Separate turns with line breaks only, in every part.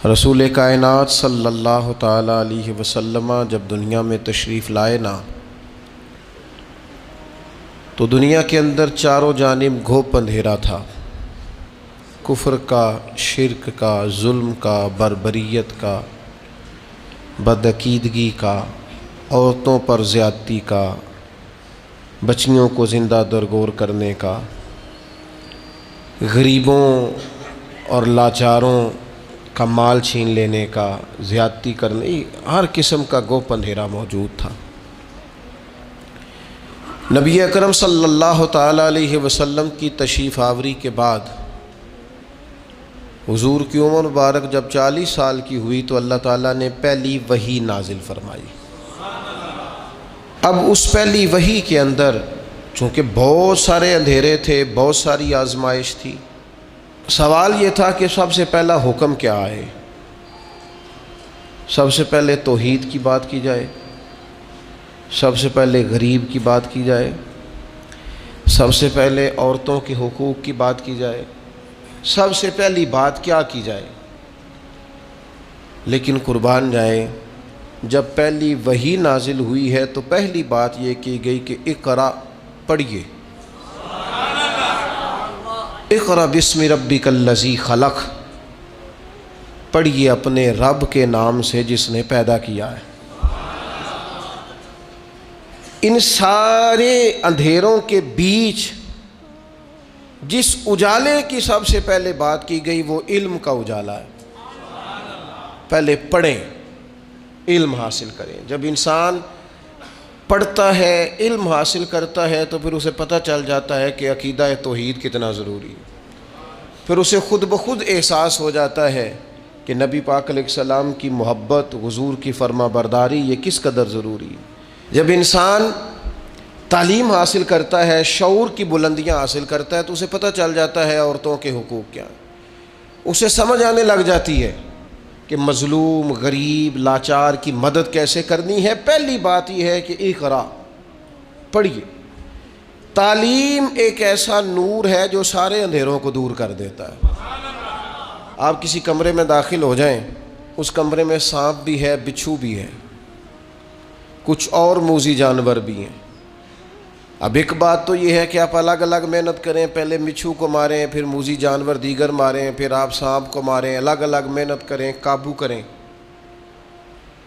رسول کائنات صلی اللہ تعالیٰ علیہ وسلم جب دنیا میں تشریف لائے نا تو دنیا کے اندر چاروں جانب گھوپ اندھیرا تھا، کفر کا، شرک کا، ظلم کا، بربریت کا، بدعقیدگی کا، عورتوں پر زیادتی کا، بچیوں کو زندہ درگور کرنے کا، غریبوں اور لاچاروں کا مال چھین لینے کا، زیادتی کرنے، ہر قسم کا گوپ اندھیرا موجود تھا۔ نبی اکرم صلی اللہ تعالیٰ علیہ وسلم کی تشریف آوری کے بعد حضور کی عمر مبارک جب 40 سال کی ہوئی تو اللہ تعالیٰ نے پہلی وحی نازل فرمائی۔ اب اس پہلی وحی کے اندر چونکہ بہت سارے اندھیرے تھے، بہت ساری آزمائش تھی، سوال یہ تھا کہ سب سے پہلا حکم کیا ہے؟ سب سے پہلے توحید کی بات کی جائے، سب سے پہلے غریب کی بات کی جائے، سب سے پہلے عورتوں کے حقوق کی بات کی جائے، سب سے پہلی بات کیا کی جائے؟ لیکن قربان جائیں، جب پہلی وحی نازل ہوئی ہے تو پہلی بات یہ کی گئی کہ اقرا، پڑھیے، اقرا بسم ربک الذی خلق، پڑھیے اپنے رب کے نام سے جس نے پیدا کیا ہے۔ ان سارے اندھیروں کے بیچ جس اجالے کی سب سے پہلے بات کی گئی وہ علم کا اجالا ہے۔ پہلے پڑھیں، علم حاصل کریں۔ جب انسان پڑھتا ہے، علم حاصل کرتا ہے تو پھر اسے پتہ چل جاتا ہے کہ عقیدہ توحید کتنا ضروری ہے۔ پھر اسے خود بخود احساس ہو جاتا ہے کہ نبی پاک علیہ السلام کی محبت، حضور کی فرما برداری یہ کس قدر ضروری ہے۔ جب انسان تعلیم حاصل کرتا ہے، شعور کی بلندیاں حاصل کرتا ہے تو اسے پتہ چل جاتا ہے عورتوں کے حقوق کیا ہیں۔ اسے سمجھ آنے لگ جاتی ہے کہ مظلوم، غریب، لاچار کی مدد کیسے کرنی ہے۔ پہلی بات یہ ہے کہ اقرا، پڑھیے۔ تعلیم ایک ایسا نور ہے جو سارے اندھیروں کو دور کر دیتا ہے۔ آپ کسی کمرے میں داخل ہو جائیں، اس کمرے میں سانپ بھی ہے، بچھو بھی ہے، کچھ اور موذی جانور بھی ہیں۔ اب ایک بات تو یہ ہے کہ آپ الگ الگ محنت کریں، پہلے مچھو کو ماریں، پھر موذی جانور دیگر ماریں، پھر آپ سانپ کو ماریں، الگ الگ محنت کریں، قابو کریں۔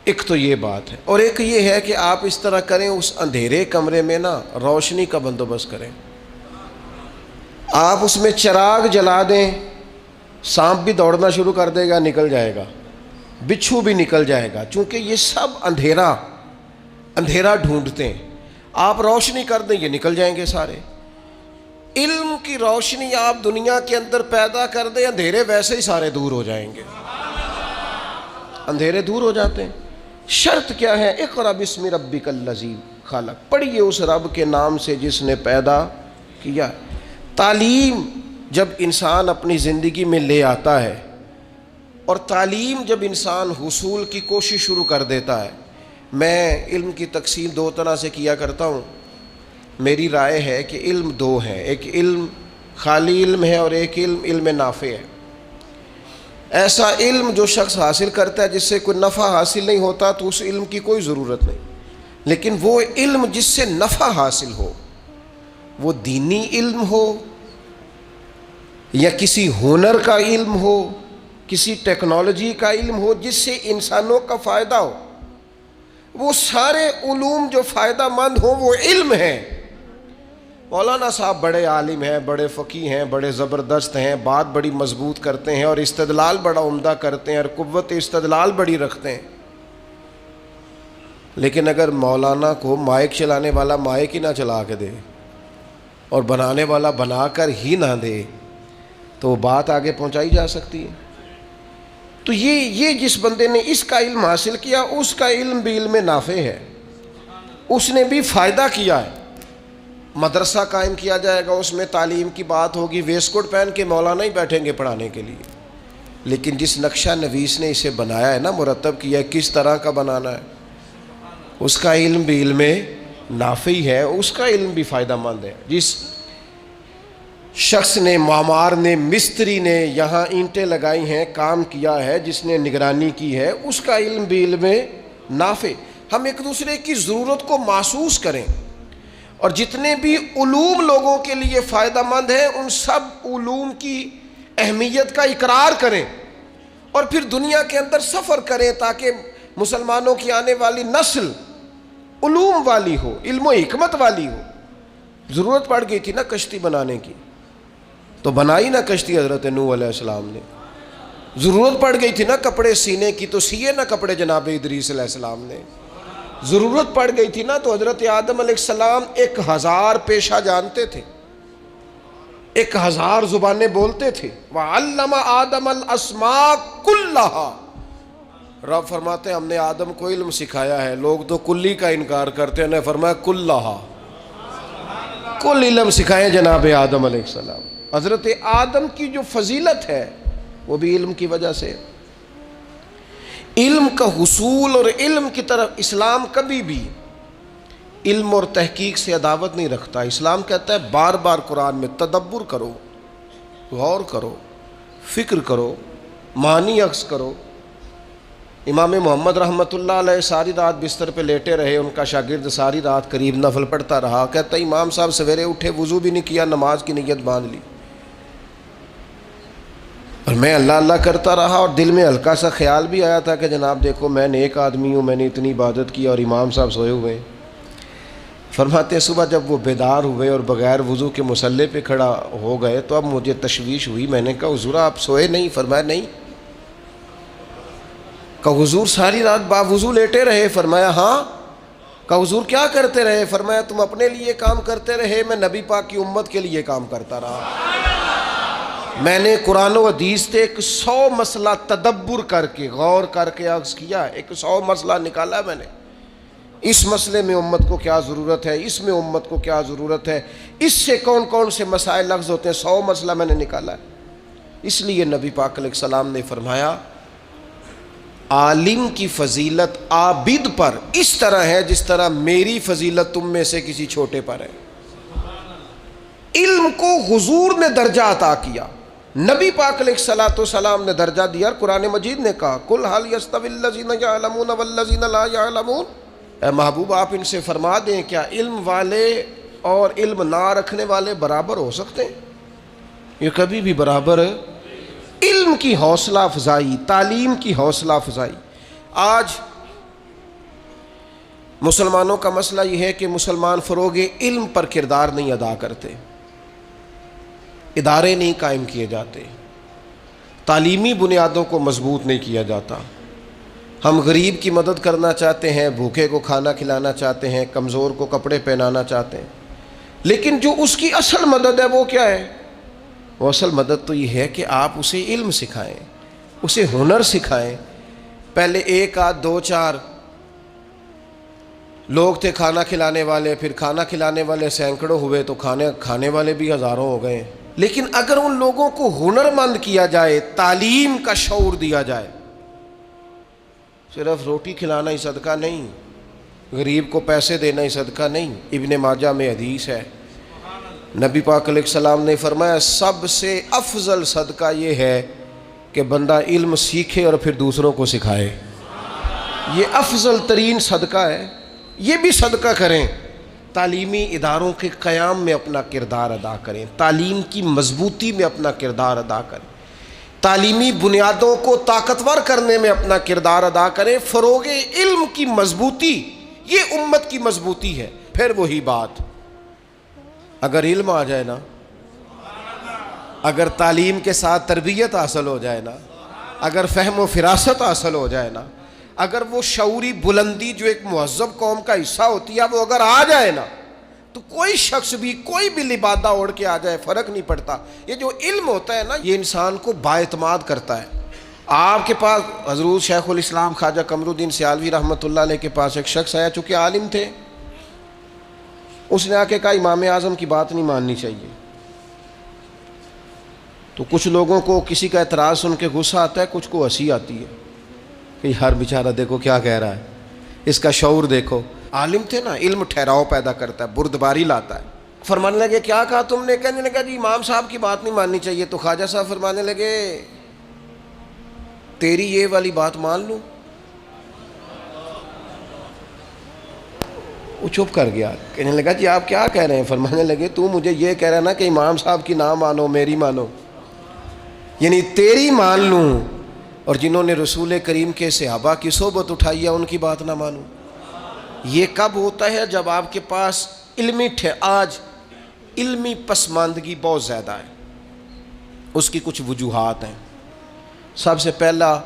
ایک تو یہ بات ہے، اور ایک یہ ہے کہ آپ اس طرح کریں، اس اندھیرے کمرے میں نا روشنی کا بندوبست کریں۔ آپ اس میں چراغ جلا دیں، سانپ بھی دوڑنا شروع کر دے گا، نکل جائے گا، بچھو بھی نکل جائے گا، چونکہ یہ سب اندھیرا ڈھونڈتے ہیں۔ آپ روشنی کر دیں، یہ نکل جائیں گے سارے۔ علم کی روشنی آپ دنیا کے اندر پیدا کر دیں، اندھیرے ویسے ہی سارے دور ہو جائیں گے، اندھیرے دور ہو جاتے ہیں۔ شرط کیا ہے؟ اقرا بسم ربک الذی خلق، پڑھیے اس رب کے نام سے جس نے پیدا کیا۔ تعلیم جب انسان اپنی زندگی میں لے آتا ہے، اور تعلیم جب انسان حصول کی کوشش شروع کر دیتا ہے، میں علم کی تقسیم دو طرح سے کیا کرتا ہوں۔ میری رائے ہے کہ علم دو ہیں، ایک علم خالی علم ہے اور ایک علم نافع ہے۔ ایسا علم جو شخص حاصل کرتا ہے جس سے کوئی نفع حاصل نہیں ہوتا تو اس علم کی کوئی ضرورت نہیں، لیکن وہ علم جس سے نفع حاصل ہو، وہ دینی علم ہو یا کسی ہنر کا علم ہو، کسی ٹیکنالوجی کا علم ہو جس سے انسانوں کا فائدہ ہو، وہ سارے علوم جو فائدہ مند ہوں وہ علم ہیں۔ مولانا صاحب بڑے عالم ہیں، بڑے فقیہ ہیں، بڑے زبردست ہیں، بات بڑی مضبوط کرتے ہیں اور استدلال بڑا عمدہ کرتے ہیں اور قوت استدلال بڑی رکھتے ہیں، لیکن اگر مولانا کو مائک چلانے والا مائک ہی نہ چلا کے دے اور بنانے والا بنا کر ہی نہ دے تو وہ بات آگے پہنچائی جا سکتی ہے؟ تو یہ جس بندے نے اس کا علم حاصل کیا، اس کا علم بھی علم نافع ہے، اس نے بھی فائدہ کیا ہے۔ مدرسہ قائم کیا جائے گا، اس میں تعلیم کی بات ہوگی، ویسٹ کوٹ پہن کے مولانا ہی بیٹھیں گے پڑھانے کے لیے، لیکن جس نقشہ نویس نے اسے بنایا ہے نا، مرتب کیا ہے کس طرح کا بنانا ہے، اس کا علم بھی علم نافع ہے، اس کا علم بھی فائدہ مند ہے۔ شخص نے، معمار نے، مستری نے یہاں اینٹیں لگائی ہیں، کام کیا ہے، جس نے نگرانی کی ہے، اس کا علم بھی علم نافع۔ ہم ایک دوسرے کی ضرورت کو محسوس کریں، اور جتنے بھی علوم لوگوں کے لیے فائدہ مند ہیں ان سب علوم کی اہمیت کا اقرار کریں، اور پھر دنیا کے اندر سفر کریں تاکہ مسلمانوں کی آنے والی نسل علوم والی ہو، علم و حکمت والی ہو۔ ضرورت پڑ گئی تھی نا کشتی بنانے کی، تو بنائی نا کشتی حضرت نوح علیہ السلام نے۔ ضرورت پڑ گئی تھی نا کپڑے سینے کی، تو سیے نا کپڑے جناب ادریس علیہ السلام نے۔ ضرورت پڑ گئی تھی نا تو حضرت آدم علیہ السلام 1000 پیشہ جانتے تھے، 1000 زبانیں بولتے تھے۔ وَعَلَّمَ آدَمَ الْأَسْمَاءَ كُلَّهَا، رب فرماتے ہیں ہم نے آدم کو علم سکھایا ہے۔ لوگ تو کلی کا انکار کرتے ہیں، نے فرمایا کلہا، کل علم سکھائے جناب آدم علیہ السلام۔ حضرت آدم کی جو فضیلت ہے وہ بھی علم کی وجہ سے۔ علم کا حصول اور علم کی طرف اسلام کبھی بھی علم اور تحقیق سے عداوت نہیں رکھتا۔ اسلام کہتا ہے بار بار قرآن میں تدبر کرو، غور کرو، فکر کرو، معنی اخذ کرو۔ امام محمد رحمۃ اللہ علیہ ساری رات بستر پہ لیٹے رہے، ان کا شاگرد ساری رات قریب نفل پڑھتا رہا۔ کہتا ہے امام صاحب سویرے اٹھے، وضو بھی نہیں کیا، نماز کی نیت باندھ لی، اور میں اللہ اللہ کرتا رہا، اور دل میں ہلکا سا خیال بھی آیا تھا کہ جناب دیکھو میں نیک آدمی ہوں، میں نے اتنی عبادت کی اور امام صاحب سوئے ہوئے ہیں۔ فرماتے ہیں صبح جب وہ بیدار ہوئے اور بغیر وضو کے مصلی پہ کھڑا ہو گئے تو اب مجھے تشویش ہوئی۔ میں نے کہا حضور آپ سوئے نہیں؟ فرمایا نہیں۔ کہا حضور ساری رات باوضو لیٹے رہے؟ فرمایا ہاں۔ کہا حضور کیا کرتے رہے؟ فرمایا تم اپنے لیے کام کرتے رہے، میں نبی پاک کی امت کے لیے کام کرتا رہا۔ میں نے قرآن و حدیث سے 100 مسئلہ تدبر کر کے، غور کر کے عرض کیا، 100 مسئلہ نکالا میں نے۔ اس مسئلے میں امت کو کیا ضرورت ہے، اس میں امت کو کیا ضرورت ہے، اس سے کون کون سے مسائل لفظ ہوتے ہیں، 100 مسئلہ میں نے نکالا ہے۔ اس لیے نبی پاک علیہ السلام نے فرمایا عالم کی فضیلت عابد پر اس طرح ہے جس طرح میری فضیلت تم میں سے کسی چھوٹے پر ہے۔ علم کو حضور نے درجہ عطا کیا، نبی پاک علیہ السلام نے درجہ دیا۔ قرآن مجید نے کہا قُلْ هَلْ يَسْتَوِي الَّذِينَ يَعْلَمُونَ وَالَّذِينَ لَا يَعْلَمُونَ، اے محبوب آپ ان سے فرما دیں کیا علم والے اور علم نہ رکھنے والے برابر ہو سکتے ہیں؟ یہ کبھی بھی برابر ہے۔ علم کی حوصلہ افزائی، تعلیم کی حوصلہ افزائی۔ آج مسلمانوں کا مسئلہ یہ ہے کہ مسلمان فروغ علم پر کردار نہیں ادا کرتے، ادارے نہیں قائم کیے جاتے، تعلیمی بنیادوں کو مضبوط نہیں کیا جاتا۔ ہم غریب کی مدد کرنا چاہتے ہیں، بھوکے کو کھانا کھلانا چاہتے ہیں، کمزور کو کپڑے پہنانا چاہتے ہیں، لیکن جو اس کی اصل مدد ہے وہ کیا ہے؟ وہ اصل مدد تو یہ ہے کہ آپ اسے علم سکھائیں، اسے ہنر سکھائیں۔ پہلے 1 آدھ 2 4 لوگ تھے کھانا کھلانے والے، پھر کھانا کھلانے والے سینکڑوں ہوئے تو کھانے والے بھی ہزاروں ہو گئے۔ لیکن اگر ان لوگوں کو ہنرمند کیا جائے، تعلیم کا شعور دیا جائے، صرف روٹی کھلانا ہی صدقہ نہیں، غریب کو پیسے دینا ہی صدقہ نہیں۔ ابن ماجہ میں حدیث ہے، نبی پاک علیہ السلام نے فرمایا سب سے افضل صدقہ یہ ہے کہ بندہ علم سیکھے اور پھر دوسروں کو سکھائے۔ یہ افضل ترین صدقہ ہے، یہ بھی صدقہ کریں۔ تعلیمی اداروں کے قیام میں اپنا کردار ادا کریں، تعلیم کی مضبوطی میں اپنا کردار ادا کریں، تعلیمی بنیادوں کو طاقتور کرنے میں اپنا کردار ادا کریں۔ فروغ علم کی مضبوطی یہ امت کی مضبوطی ہے۔ پھر وہی بات، اگر علم آ جائے نا، اگر تعلیم کے ساتھ تربیت حاصل ہو جائے نا، اگر فہم و فراست حاصل ہو جائے نا، اگر وہ شعوری بلندی جو ایک مہذب قوم کا حصہ ہوتی ہے وہ اگر آ جائے نا، تو کوئی شخص بھی کوئی بھی لبادہ اوڑھ کے آ جائے فرق نہیں پڑتا۔ یہ جو علم ہوتا ہے نا یہ انسان کو بااعتماد کرتا ہے۔ آپ کے پاس حضرت شیخ الاسلام خواجہ قمر الدین سیالوی رحمۃ اللہ علیہ کے پاس ایک شخص آیا، چونکہ عالم تھے، اس نے آ کے کہا امام اعظم کی بات نہیں ماننی چاہیے۔ تو کچھ لوگوں کو کسی کا اعتراض سن کے غصہ آتا ہے، کچھ کو ہنسی آتی ہے کہ ہر بیچارہ دیکھو کیا کہہ رہا ہے، اس کا شعور دیکھو۔ عالم تھے نا، علم ٹھہراؤ پیدا کرتا ہے، بردباری لاتا ہے۔ فرمانے لگے کیا کہا تم نے؟ کہنے لگا جی امام صاحب کی بات نہیں ماننی چاہیے. تو خواجہ صاحب فرمانے لگے تیری یہ والی بات مان لوں؟ وہ چپ کر گیا. کہنے لگا جی آپ کیا کہہ رہے ہیں؟ فرمانے لگے تو مجھے یہ کہہ رہا نا کہ امام صاحب کی نہ مانو میری مانو، یعنی تیری مان لوں اور جنہوں نے رسول کریم کے صحابہ کی صحبت اٹھائی ہے ان کی بات نہ مانوں. یہ کب ہوتا ہے؟ جب آپ کے پاس آج علمی پسماندگی بہت زیادہ ہے. اس کی کچھ وجوہات ہیں. سب سے پہلا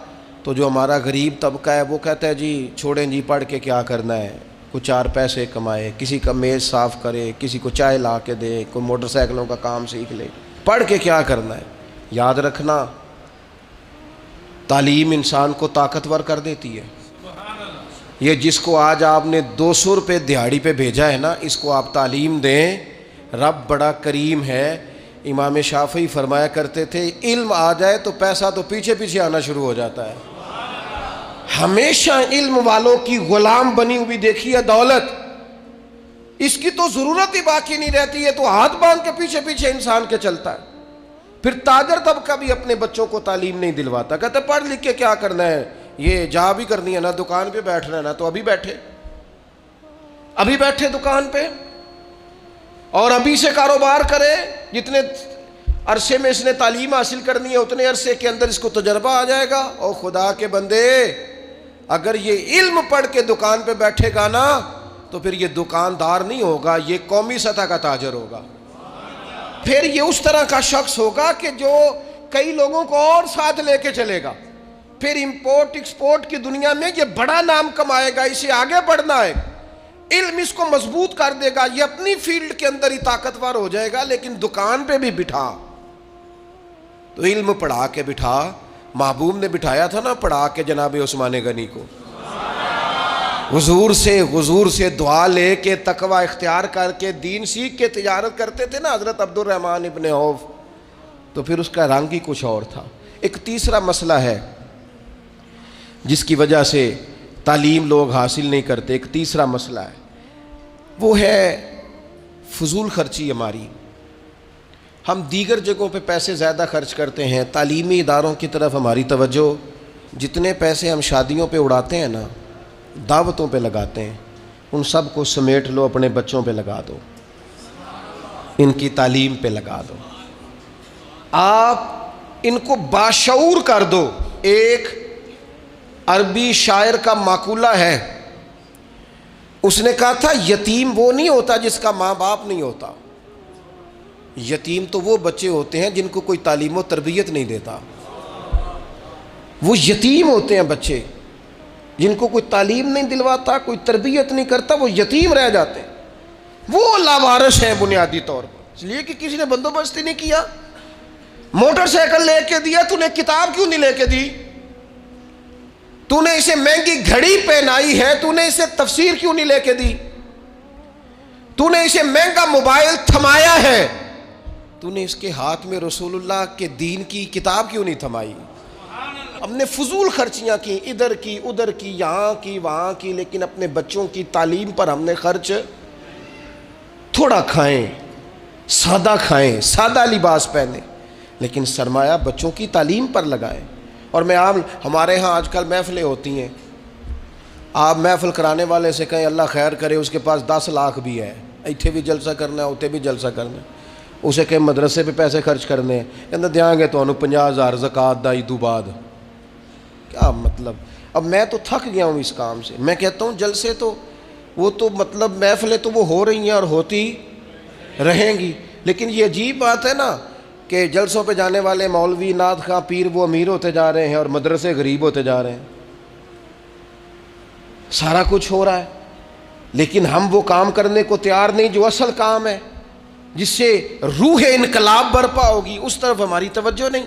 تو جو ہمارا غریب طبقہ ہے وہ کہتا ہے جی چھوڑیں جی پڑھ کے کیا کرنا ہے، کوئی چار پیسے کمائے، کسی کا میز صاف کرے، کسی کو چائے لا کے دے، کوئی موٹر سائیکلوں کا کام سیکھ لے، پڑھ کے کیا کرنا ہے. یاد رکھنا تعلیم انسان کو طاقتور کر دیتی ہے. یہ جس کو آج آپ نے 200 روپے دیہاڑی پہ بھیجا ہے نا، اس کو آپ تعلیم دیں. رب بڑا کریم ہے. امام شافعی فرمایا کرتے تھے علم آ جائے تو پیسہ تو پیچھے پیچھے آنا شروع ہو جاتا ہے. ہمیشہ علم والوں کی غلام بنی ہوئی دیکھی ہے دولت، اس کی تو ضرورت ہی باقی نہیں رہتی ہے، تو ہاتھ باندھ کے پیچھے پیچھے انسان کے چلتا ہے. پھر تاجر طبقہ بھی اپنے بچوں کو تعلیم نہیں دلواتا، کہتے پڑھ لکھ کے کیا کرنا ہے، یہ جا بھی کرنی ہے نا، دکان پہ بیٹھنا ہے نا، تو ابھی بیٹھے دکان پہ اور ابھی سے کاروبار کرے. جتنے عرصے میں اس نے تعلیم حاصل کرنی ہے اتنے عرصے کے اندر اس کو تجربہ آ جائے گا. اور خدا کے بندے اگر یہ علم پڑھ کے دکان پہ بیٹھے گا نا تو پھر یہ دکاندار نہیں ہوگا، یہ قومی سطح کا تاجر ہوگا. پھر یہ اس طرح کا شخص ہوگا کہ جو کئی لوگوں کو اور ساتھ لے کے چلے گا. پھر امپورٹ ایکسپورٹ کی دنیا میں یہ بڑا نام کمائے گا، اسے آگے بڑھنا ہے. علم اس کو مضبوط کر دے گا، یہ اپنی فیلڈ کے اندر ہی طاقتور ہو جائے گا. لیکن دکان پہ بھی بٹھا تو علم پڑھا کے بٹھا. محبوب نے بٹھایا تھا نا پڑھا کے جناب عثمان غنی کو، حضور سے دعا لے کے تقوی اختیار کر کے دین سیکھ کے تجارت کرتے تھے نا حضرت عبد الرحمن ابن عوف. تو پھر اس کا رنگ ہی کچھ اور تھا. ایک تیسرا مسئلہ ہے جس کی وجہ سے تعلیم لوگ حاصل نہیں کرتے. ایک تیسرا مسئلہ ہے، وہ ہے فضول خرچی ہماری. ہم دیگر جگہوں پہ پیسے زیادہ خرچ کرتے ہیں، تعلیمی اداروں کی طرف ہماری توجہ. جتنے پیسے ہم شادیوں پہ اڑاتے ہیں نا، دعوتوں پہ لگاتے ہیں، ان سب کو سمیٹ لو، اپنے بچوں پہ لگا دو، ان کی تعلیم پہ لگا دو. آپ ان کو باشعور کر دو. ایک عربی شاعر کا مقولہ ہے، اس نے کہا تھا یتیم وہ نہیں ہوتا جس کا ماں باپ نہیں ہوتا، یتیم تو وہ بچے ہوتے ہیں جن کو کوئی تعلیم و تربیت نہیں دیتا. وہ یتیم ہوتے ہیں بچے جن کو کوئی تعلیم نہیں دلواتا، کوئی تربیت نہیں کرتا، وہ یتیم رہ جاتے ہیں. وہ لاوارث ہیں بنیادی طور پر، اس لیے کہ کسی نے بندوبست ہی نہیں کیا. موٹر سائیکل لے کے دیا، تو نے کتاب کیوں نہیں لے کے دی؟ تو نے اسے مہنگی گھڑی پہنائی ہے، تو نے اسے تفسیر کیوں نہیں لے کے دی؟ تو نے اسے مہنگا موبائل تھمایا ہے، تو نے اس کے ہاتھ میں رسول اللہ کے دین کی کتاب کیوں نہیں تھمائی؟ ہم نے فضول خرچیاں کی، ادھر کی ادھر کی، یہاں کی وہاں کی، لیکن اپنے بچوں کی تعلیم پر ہم نے خرچ تھوڑا کھائیں، سادہ لباس پہنے، لیکن سرمایہ بچوں کی تعلیم پر لگائیں. اور میں ہمارے ہاں آج کل محفلیں ہوتی ہیں، آپ محفل کرانے والے سے کہیں اللہ خیر کرے، اس کے پاس 10 لاکھ بھی ہے، ایتھے بھی جلسہ کرنا ہے اتنے بھی جلسہ کرنا ہے. اسے کہیں مدرسے پہ پیسے خرچ کرنے ہیں، کہتے دیاں گے تو 50,000 زکوٰۃ دا عیدو بعد. کیا مطلب؟ اب میں تو تھک گیا ہوں اس کام سے. میں کہتا ہوں جلسے تو وہ تو مطلب محفلیں تو وہ ہو رہی ہیں اور ہوتی رہیں گی، لیکن یہ عجیب بات ہے نا کہ جلسوں پہ جانے والے مولوی نعت خواں پیر وہ امیر ہوتے جا رہے ہیں اور مدرسے غریب ہوتے جا رہے ہیں. سارا کچھ ہو رہا ہے لیکن ہم وہ کام کرنے کو تیار نہیں جو اصل کام ہے، جس سے روح انقلاب برپا ہوگی. اس طرف ہماری توجہ نہیں.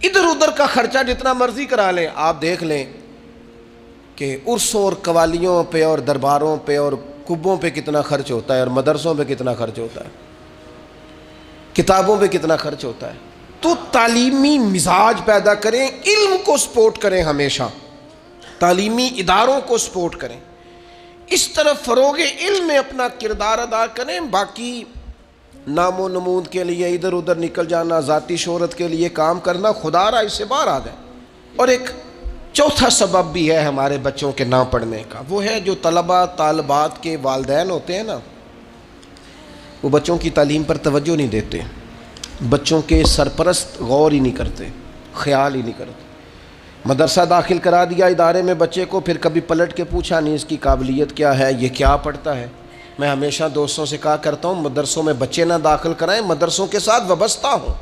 ادھر ادھر کا خرچہ جتنا مرضی کرا لیں. آپ دیکھ لیں کہ عرسوں اور قوالیوں پہ اور درباروں پہ اور کبوں پہ کتنا خرچ ہوتا ہے، اور مدرسوں پہ کتنا خرچ ہوتا ہے، کتابوں پہ کتنا خرچ ہوتا ہے. تو تعلیمی مزاج پیدا کریں، علم کو سپورٹ کریں، ہمیشہ تعلیمی اداروں کو سپورٹ کریں، اس طرف فروغ علم میں اپنا کردار ادا کریں. باقی نام و نمود کے لیے ادھر ادھر نکل جانا، ذاتی شہرت کے لیے کام کرنا، خدا را اس سے باہر آ جائے۔ اور ایک چوتھا سبب بھی ہے ہمارے بچوں کے نہ پڑھنے کا، وہ ہے جو طلباء طالبات کے والدین ہوتے ہیں نا، وہ بچوں کی تعلیم پر توجہ نہیں دیتے، بچوں کے سرپرست غور ہی نہیں کرتے، خیال ہی نہیں کرتے۔ مدرسہ داخل کرا دیا ادارے میں بچے کو، پھر کبھی پلٹ کے پوچھا نہیں اس کی قابلیت کیا ہے، یہ کیا پڑھتا ہے۔ میں ہمیشہ دوستوں سے کہا کرتا ہوں مدرسوں میں بچے نہ داخل کرائیں، مدرسوں کے ساتھ وابستہ ہوں،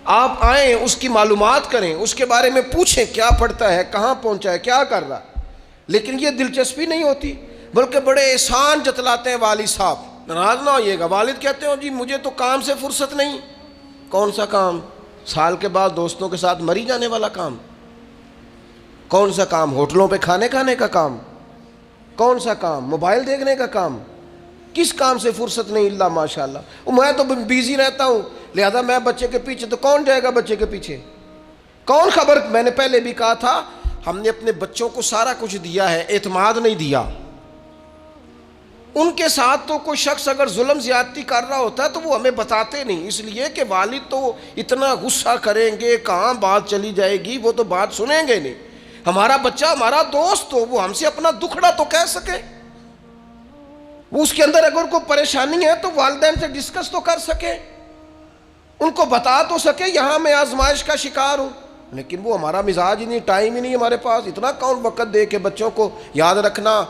آپ آئیں اس کی معلومات کریں، اس کے بارے میں پوچھیں کیا پڑھتا ہے، کہاں پہنچا ہے، کیا کر رہا ہے۔ لیکن یہ دلچسپی نہیں ہوتی، بلکہ بڑے احسان جتلاتے ہیں والد صاحب، ناراض نہ ہوئیے گا، والد کہتے ہیں جی مجھے تو کام سے فرصت نہیں۔ کون سا کام؟ سال کے بعد دوستوں کے ساتھ مری جانے والا کام؟ کون سا کام؟ ہوٹلوں پہ کھانے کا کام؟ کون سا کام؟ موبائل دیکھنے کا کام؟ کس کام سے فرصت نہیں؟ اللہ ماشاءاللہ میں تو بیزی رہتا ہوں، لہذا میں بچے کے پیچھے، تو کون جائے گا بچے کے پیچھے؟ کون خبر؟ میں نے پہلے بھی کہا تھا ہم نے اپنے بچوں کو سارا کچھ دیا ہے، اعتماد نہیں دیا۔ ان کے ساتھ تو کوئی شخص اگر ظلم زیادتی کر رہا ہوتا ہے تو وہ ہمیں بتاتے نہیں، اس لیے کہ والد تو اتنا غصہ کریں گے، کہاں بات چلی جائے گی، وہ تو بات سنیں گے نہیں۔ ہمارا بچہ ہمارا دوست ہو، وہ ہم سے اپنا دکھڑا تو کہہ سکے، وہ اس کے اندر اگر کوئی پریشانی ہے تو والدین سے ڈسکس تو کر سکے، ان کو بتا تو سکے یہاں میں آزمائش کا شکار ہوں۔ لیکن وہ ہمارا مزاج ہی نہیں، ٹائم ہی نہیں ہمارے پاس، اتنا کون وقت دے کے بچوں کو یاد رکھنا۔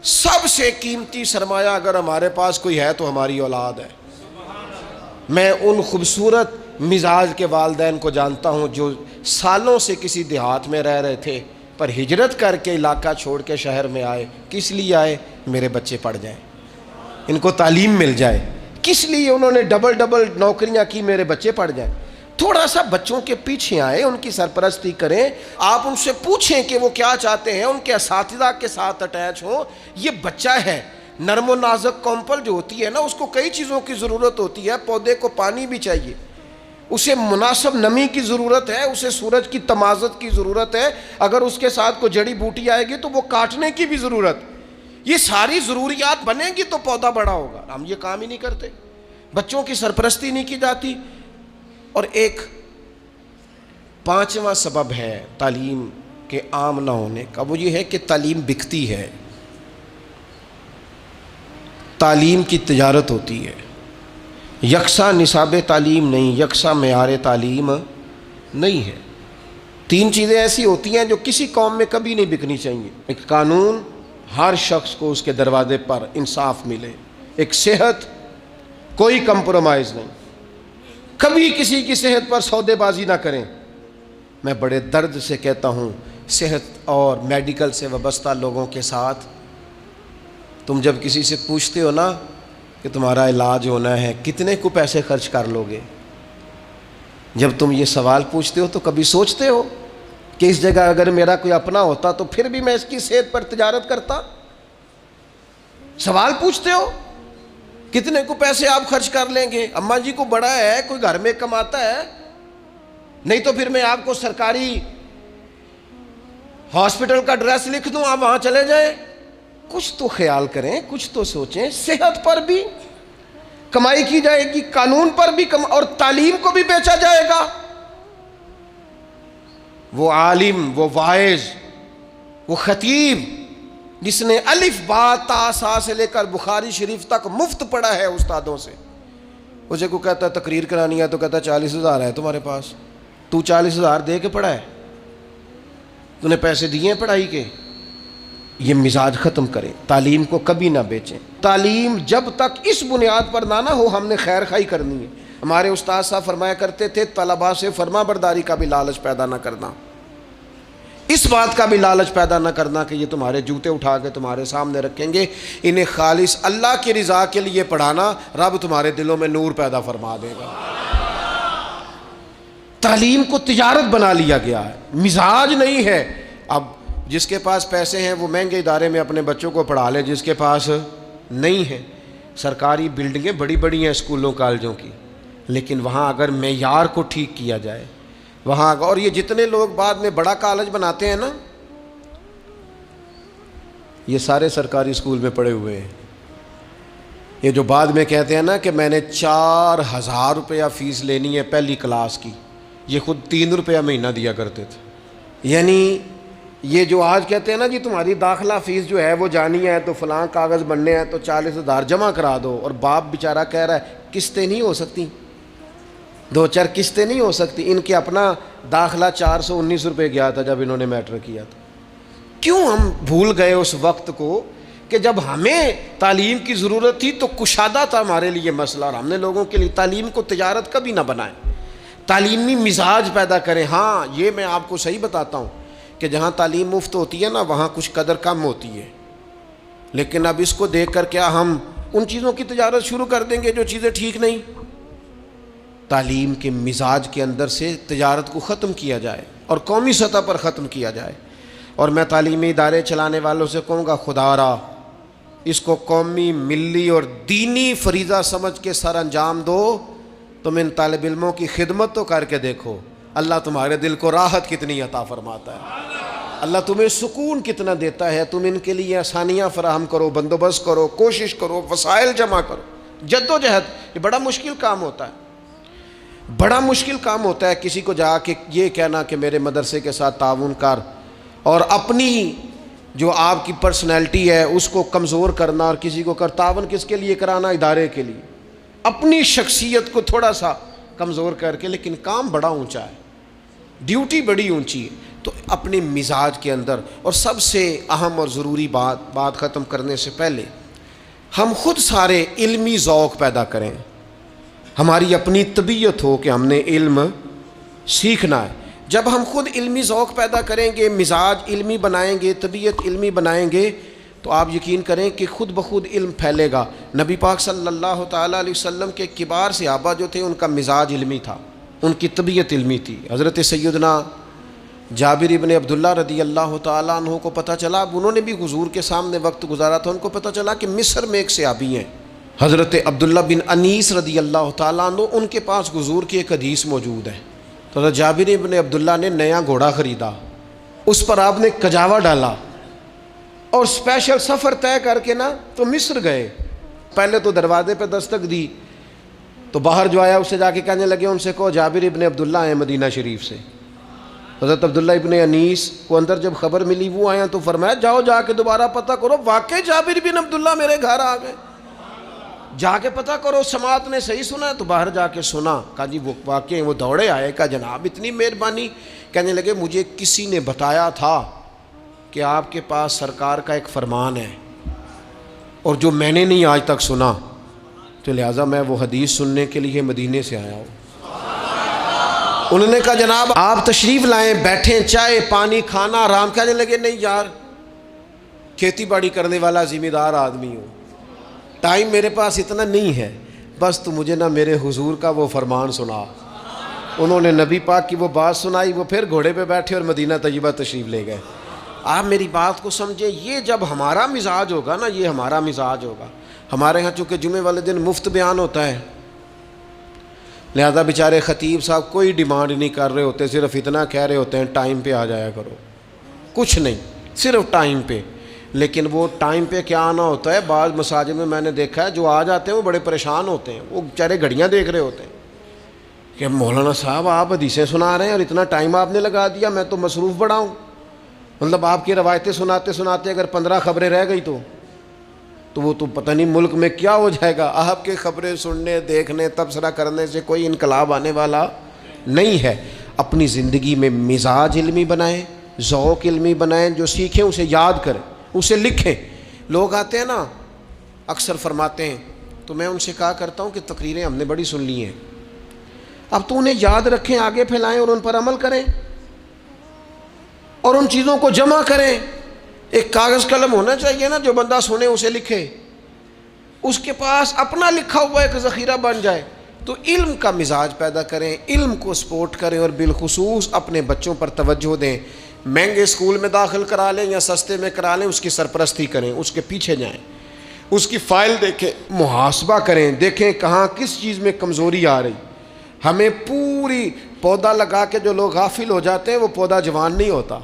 سب سے قیمتی سرمایہ اگر ہمارے پاس کوئی ہے تو ہماری اولاد ہے۔ میں ان خوبصورت مزاج کے والدین کو جانتا ہوں جو سالوں سے کسی دیہات میں رہ رہے تھے، پر ہجرت کر کے علاقہ چھوڑ کے شہر میں آئے۔ کس لیے آئے؟ میرے بچے پڑھ جائیں، ان کو تعلیم مل جائے۔ کس لیے انہوں نے ڈبل نوکریاں کی؟ میرے بچے پڑھ جائیں۔ تھوڑا سا بچوں کے پیچھے آئیں، ان کی سرپرستی کریں، آپ ان سے پوچھیں کہ وہ کیا چاہتے ہیں، ان کے اساتذہ کے ساتھ اٹیچ ہوں۔ یہ بچہ ہے، نرم و نازک کومپل جو ہوتی ہے نا، اس کو کئی چیزوں کی ضرورت ہوتی ہے، پودے کو پانی بھی چاہیے، اسے مناسب نمی کی ضرورت ہے، اسے سورج کی تمازت کی ضرورت ہے، اگر اس کے ساتھ کوئی جڑی بوٹی آئے گی تو وہ کاٹنے کی بھی ضرورت۔ یہ ساری ضروریات بنیں گی تو پودا بڑا ہوگا۔ ہم یہ کام ہی نہیں کرتے، بچوں کی سرپرستی نہیں کی جاتی۔ اور ایک پانچواں سبب ہے تعلیم کے عام نہ ہونے کا، وہ یہ ہے کہ تعلیم بکتی ہے، تعلیم کی تجارت ہوتی ہے، یکساں نصاب تعلیم نہیں، یکساں معیار تعلیم نہیں ہے۔ تین چیزیں ایسی ہوتی ہیں جو کسی قوم میں کبھی نہیں بکنی چاہیے۔ ایک قانون، ہر شخص کو اس کے دروازے پر انصاف ملے۔ ایک صحت، کوئی کمپرومائز نہیں، کبھی کسی کی صحت پر سودے بازی نہ کریں۔ میں بڑے درد سے کہتا ہوں، صحت اور میڈیکل سے وابستہ لوگوں کے ساتھ تم جب کسی سے پوچھتے ہو نا کہ تمہارا علاج ہونا ہے، کتنے کو پیسے خرچ کر لو گے، جب تم یہ سوال پوچھتے ہو تو کبھی سوچتے ہو کہ اس جگہ اگر میرا کوئی اپنا ہوتا تو پھر بھی میں اس کی صحت پر تجارت کرتا؟ سوال پوچھتے ہو کتنے کو پیسے آپ خرچ کر لیں گے؟ اماں جی کو بڑا ہے، کوئی گھر میں کماتا ہے، نہیں تو پھر میں آپ کو سرکاری ہاسپٹل کا ایڈریس لکھ دوں، آپ وہاں چلے جائیں۔ کچھ تو خیال کریں، کچھ تو سوچیں۔ صحت پر بھی کمائی کی جائے گی، قانون پر بھی اور تعلیم کو بھی بیچا جائے گا۔ وہ عالم، وہ واعظ، وہ خطیب جس نے الف با تا سا سے لے کر بخاری شریف تک مفت پڑھا ہے استادوں سے، اسے کو کہتا ہے تقریر کرانی ہے تو کہتا ہے 40,000 ہے تمہارے پاس، تو 40,000 دے کے پڑھا ہے؟ تو نے پیسے دیے ہیں پڑھائی کے؟ یہ مزاج ختم کریں، تعلیم کو کبھی نہ بیچیں۔ تعلیم جب تک اس بنیاد پر نہ ہو ہم نے خیر خواہی کرنی ہے۔ ہمارے استاد صاحب فرمایا کرتے تھے طلباء سے فرما برداری کا بھی لالچ پیدا نہ کرنا، اس بات کا بھی لالچ پیدا نہ کرنا کہ یہ تمہارے جوتے اٹھا کے تمہارے سامنے رکھیں گے، انہیں خالص اللہ کی رضا کے لیے پڑھانا، رب تمہارے دلوں میں نور پیدا فرما دے گا۔ تعلیم کو تجارت بنا لیا گیا ہے، مزاج نہیں ہے۔ اب جس کے پاس پیسے ہیں وہ مہنگے ادارے میں اپنے بچوں کو پڑھا لے، جس کے پاس نہیں ہے، سرکاری بلڈنگیں بڑی بڑی ہیں اسکولوں کالجوں کی، لیکن وہاں اگر معیار کو ٹھیک کیا جائے وہاں، اور یہ جتنے لوگ بعد میں بڑا کالج بناتے ہیں نا، یہ سارے سرکاری اسکول میں پڑھے ہوئے ہیں۔ یہ جو بعد میں کہتے ہیں نا کہ میں نے 4000 روپیہ فیس لینی ہے پہلی کلاس کی، یہ خود 3 روپیہ مہینہ دیا کرتے تھے. یعنی یہ جو آج کہتے ہیں نا جی تمہاری داخلہ فیس جو ہے وہ جانی ہے تو فلاں کاغذ بننے ہیں تو 40,000 جمع کرا دو، اور باپ بیچارہ کہہ رہا ہے قسطیں نہیں ہو سکتی، 2-4 قسطیں نہیں ہو سکتی. ان کے اپنا داخلہ 419 روپے گیا تھا جب انہوں نے میٹرک کیا تھا. کیوں ہم بھول گئے اس وقت کو کہ جب ہمیں تعلیم کی ضرورت تھی تو کشادہ تھا ہمارے لیے مسئلہ، اور ہم نے لوگوں کے لیے تعلیم کو تجارت کبھی نہ بنائیں، تعلیمی مزاج پیدا کریں. ہاں یہ میں آپ کو صحیح بتاتا ہوں کہ جہاں تعلیم مفت ہوتی ہے نا وہاں کچھ قدر کم ہوتی ہے، لیکن اب اس کو دیکھ کر کیا ہم ان چیزوں کی تجارت شروع کر دیں گے جو چیزیں ٹھیک نہیں؟ تعلیم کے مزاج کے اندر سے تجارت کو ختم کیا جائے اور قومی سطح پر ختم کیا جائے. اور میں تعلیمی ادارے چلانے والوں سے کہوں گا خدا را اس کو قومی، ملی اور دینی فریضہ سمجھ کے سر انجام دو. تم ان طالب علموں کی خدمت تو کر کے دیکھو، اللہ تمہارے دل کو راحت کتنی عطا فرماتا ہے، اللہ تمہیں سکون کتنا دیتا ہے. تم ان کے لیے آسانیاں فراہم کرو، بندوبست کرو، کوشش کرو، وسائل جمع کرو، جدوجہد. یہ بڑا مشکل کام ہوتا ہے، بڑا مشکل کام ہوتا ہے کسی کو جا کے یہ کہنا کہ میرے مدرسے کے ساتھ تعاون کر، اور اپنی جو آپ کی پرسنالٹی ہے اس کو کمزور کرنا، اور کسی کو تعاون کس کے لیے کرانا؟ ادارے کے لیے. اپنی شخصیت کو تھوڑا سا کمزور کر کے، لیکن کام بڑا اونچا ہے، ڈیوٹی بڑی اونچی ہے. تو اپنے مزاج کے اندر، اور سب سے اہم اور ضروری بات ختم کرنے سے پہلے ہم خود سارے علمی ذوق پیدا کریں. ہماری اپنی طبیعت ہو کہ ہم نے علم سیکھنا ہے. جب ہم خود علمی ذوق پیدا کریں گے، مزاج علمی بنائیں گے، طبیعت علمی بنائیں گے، تو آپ یقین کریں کہ خود بخود علم پھیلے گا. نبی پاک صلی اللہ تعالیٰ علیہ وسلم کے کبار صحابہ جو تھے ان کا مزاج علمی تھا، ان کی طبیعت علمی تھی. حضرت سیدنا جابر ابن عبداللہ رضی اللہ تعالیٰ عنہ کو پتہ چلا، اب انہوں نے بھی حضور کے سامنے وقت گزارا تھا، ان کو پتہ چلا کہ مصر میں ایک صحابی ہیں حضرت عبداللہ بن انیس رضی اللہ تعالیٰ عنہ، ان کے پاس حضور کی ایک حدیث موجود ہے. تو حضرت جابر ابن عبداللہ نے نیا گھوڑا خریدا، اس پر آپ نے کجاوا ڈالا اور اسپیشل سفر طے کر کے نا تو مصر گئے. پہلے تو دروازے پہ دستک دی تو باہر جو آیا اسے جا کے کہنے لگے ان سے کہو جابر ابن عبداللہ ہیں مدینہ شریف سے. حضرت عبداللہ ابن انیس کو اندر جب خبر ملی وہ آیا تو فرمایا جاؤ جا کے دوبارہ پتہ کرو واقعی جابر ابن عبداللہ میرے گھر آ گئے، جا کے پتہ کرو سماعت نے صحیح سنا ہے. تو باہر جا کے سنا، کہا جی وہ واقعی وہ دوڑے آئے، کہا جناب اتنی مہربانی. کہنے لگے مجھے کسی نے بتایا تھا کہ آپ کے پاس سرکار کا ایک فرمان ہے اور جو میں نے نہیں آج تک سنا، تو لہٰذا میں وہ حدیث سننے کے لیے مدینے سے آیا ہوں. انہوں نے کہا جناب آپ تشریف لائیں، بیٹھیں، چائے پانی کھانا آرام. کہنے لگے نہیں یار کھیتی باڑی کرنے والا ذمہ دار آدمی ہوں، ٹائم میرے پاس اتنا نہیں ہے، بس تو مجھے نہ میرے حضور کا وہ فرمان سنا. انہوں نے نبی پاک کی وہ بات سنائی، وہ پھر گھوڑے پہ بیٹھے اور مدینہ طیبہ تشریف لے گئے. آپ میری بات کو سمجھیں، یہ جب ہمارا مزاج ہوگا نا، یہ ہمارا مزاج ہوگا. ہمارے ہاں چونکہ جمعے والے دن مفت بیان ہوتا ہے، لہذا بیچارے خطیب صاحب کوئی ڈیمانڈ نہیں کر رہے ہوتے، صرف اتنا کہہ رہے ہوتے ہیں ٹائم پہ آ جایا کرو، کچھ نہیں، صرف ٹائم پہ. لیکن وہ ٹائم پہ کیا آنا ہوتا ہے، بعض مساجد میں میں نے دیکھا ہے جو آ جاتے ہیں وہ بڑے پریشان ہوتے ہیں، وہ بیچارے گھڑیاں دیکھ رہے ہوتے ہیں کہ مولانا صاحب آپ حدیثیں سنا رہے ہیں اور اتنا ٹائم آپ نے لگا دیا، میں تو مصروف بڑا ہوں. مطلب آپ کی روایتیں سناتے سناتے اگر 15 خبریں رہ گئی تو وہ تو پتہ نہیں ملک میں کیا ہو جائے گا. آپ کے خبریں سننے، دیکھنے، تبصرہ کرنے سے کوئی انقلاب آنے والا نہیں ہے. اپنی زندگی میں مزاج علمی بنائیں، ذوق علمی بنائیں، جو سیکھیں اسے یاد کریں، اسے لکھیں. لوگ آتے ہیں نا اکثر فرماتے ہیں، تو میں ان سے کہا کرتا ہوں کہ تقریریں ہم نے بڑی سن لی ہیں، اب تو انہیں یاد رکھیں، آگے پھیلائیں اور ان پر عمل کریں اور ان چیزوں کو جمع کریں. ایک کاغذ قلم ہونا چاہیے نا، جو بندہ سنے اسے لکھے، اس کے پاس اپنا لکھا ہوا ایک ذخیرہ بن جائے. تو علم کا مزاج پیدا کریں، علم کو سپورٹ کریں، اور بالخصوص اپنے بچوں پر توجہ دیں. مہنگے اسکول میں داخل کرا لیں یا سستے میں کرا لیں، اس کی سرپرستی کریں، اس کے پیچھے جائیں، اس کی فائل دیکھیں، محاسبہ کریں، دیکھیں کہاں کس چیز میں کمزوری آ رہی. ہمیں پوری پودا لگا کے جو لوگ غافل ہو جاتے ہیں وہ پودا جوان نہیں ہوتا،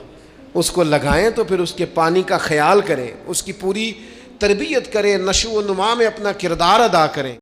اس کو لگائیں تو پھر اس کے پانی کا خیال کریں، اس کی پوری تربیت کریں، نشو و نما میں اپنا کردار ادا کریں۔